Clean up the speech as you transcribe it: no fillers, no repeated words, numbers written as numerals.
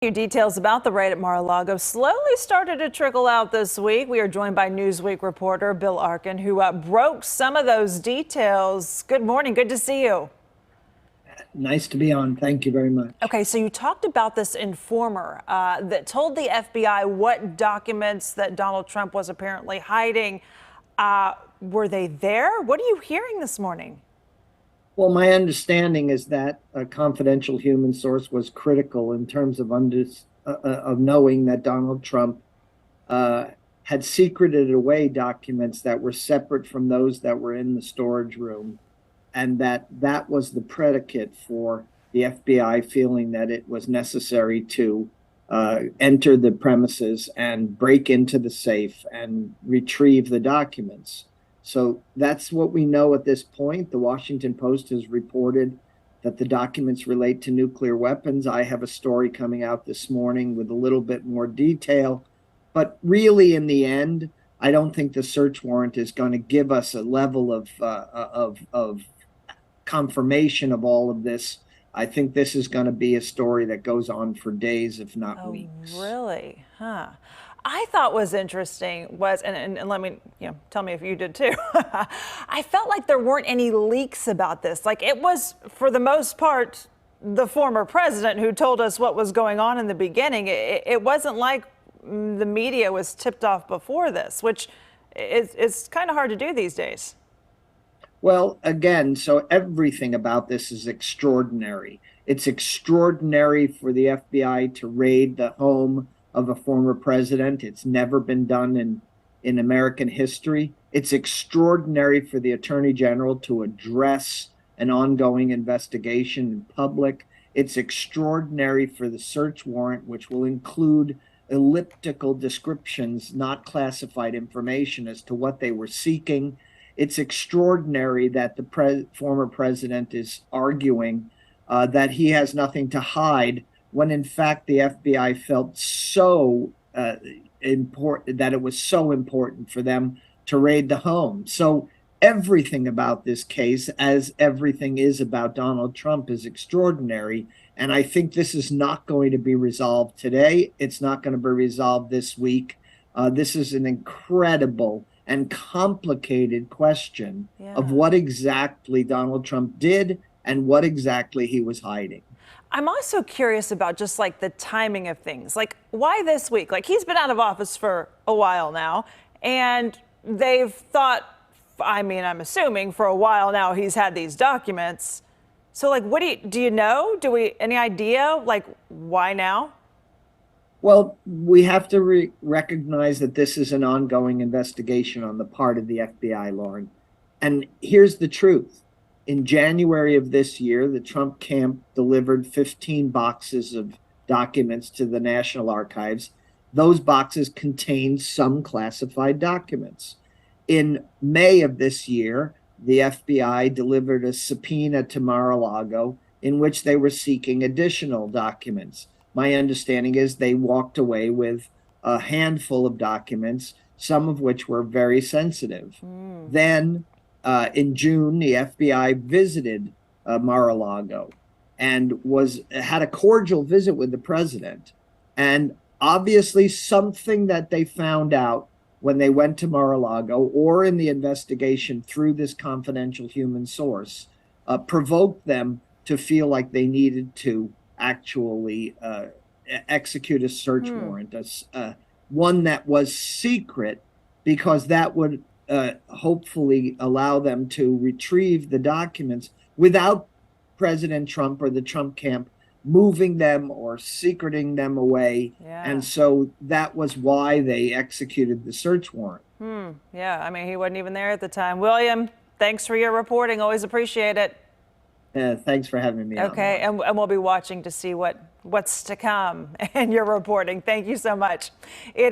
Details about the raid at Mar-a-Lago slowly started to trickle out this week. We are joined by Newsweek reporter Bill Arkin, who broke some of those details. Good morning. Good to see you. Nice to be on. Thank you very much. Okay, so you talked about this informer that told the FBI what documents that Donald Trump was apparently hiding. Were they there? What are you hearing this morning? Well, my understanding is that a confidential human source was critical in terms of knowing that Donald Trump had secreted away documents that were separate from those that were in the storage room, and that was the predicate for the FBI feeling that it was necessary to enter the premises and break into the safe and retrieve the documents. So that's what we know at this point. The Washington Post has reported that the documents relate to nuclear weapons. I have a story coming out this morning with a little bit more detail. But really, in the end, I don't think the search warrant is going to give us a level of confirmation of all of this. I think this is going to be a story that goes on for days, if not weeks. Really? Huh. I thought was interesting was, and let me, tell me if you did too. I felt like there weren't any leaks about this. Like it was, for the most part, the former president who told us what was going on in the beginning. It wasn't like the media was tipped off before this, which is kind of hard to do these days. Well, again, so everything about this is extraordinary. It's extraordinary for the FBI to raid the home of a former president. It's never been done in American history. It's extraordinary for the Attorney General to address an ongoing investigation in public. It's extraordinary for the search warrant, which will include elliptical descriptions, not classified information as to what they were seeking. It's extraordinary that the former president is arguing that he has nothing to hide, when in fact the FBI felt so important, that it was so important for them to raid the home. So everything about this case, as everything is about Donald Trump, is extraordinary. And I think this is not going to be resolved today. It's not going to be resolved this week. This is an incredible and complicated question of what exactly Donald Trump did and what exactly he was hiding. I'm also curious about just like the timing of things. Like, why this week? Like, he's been out of office for a while now, and they've thought, I'm assuming for a while now he's had these documents. So like, what do you know? Any idea, like, why now? Well, we have to recognize that this is an ongoing investigation on the part of the FBI, Lauren. And here's the truth. In January of this year, the Trump camp delivered 15 boxes of documents to the National Archives. Those boxes contained some classified documents. In May of this year, the FBI delivered a subpoena to Mar-a-Lago in which they were seeking additional documents. My understanding is they walked away with a handful of documents, some of which were very sensitive. Then in June, the FBI visited Mar-a-Lago and had a cordial visit with the president. And obviously something that they found out when they went to Mar-a-Lago, or in the investigation through this confidential human source, provoked them to feel like they needed to actually execute a search warrant, one that was secret, because that would hopefully allow them to retrieve the documents without President Trump or the Trump camp moving them or secreting them away. And so that was why they executed the search warrant. Yeah, he wasn't even there at the time. William, thanks for your reporting. Always appreciate it. Thanks for having me on. Okay, and we'll be watching to see what's to come in your reporting. Thank you so much. It is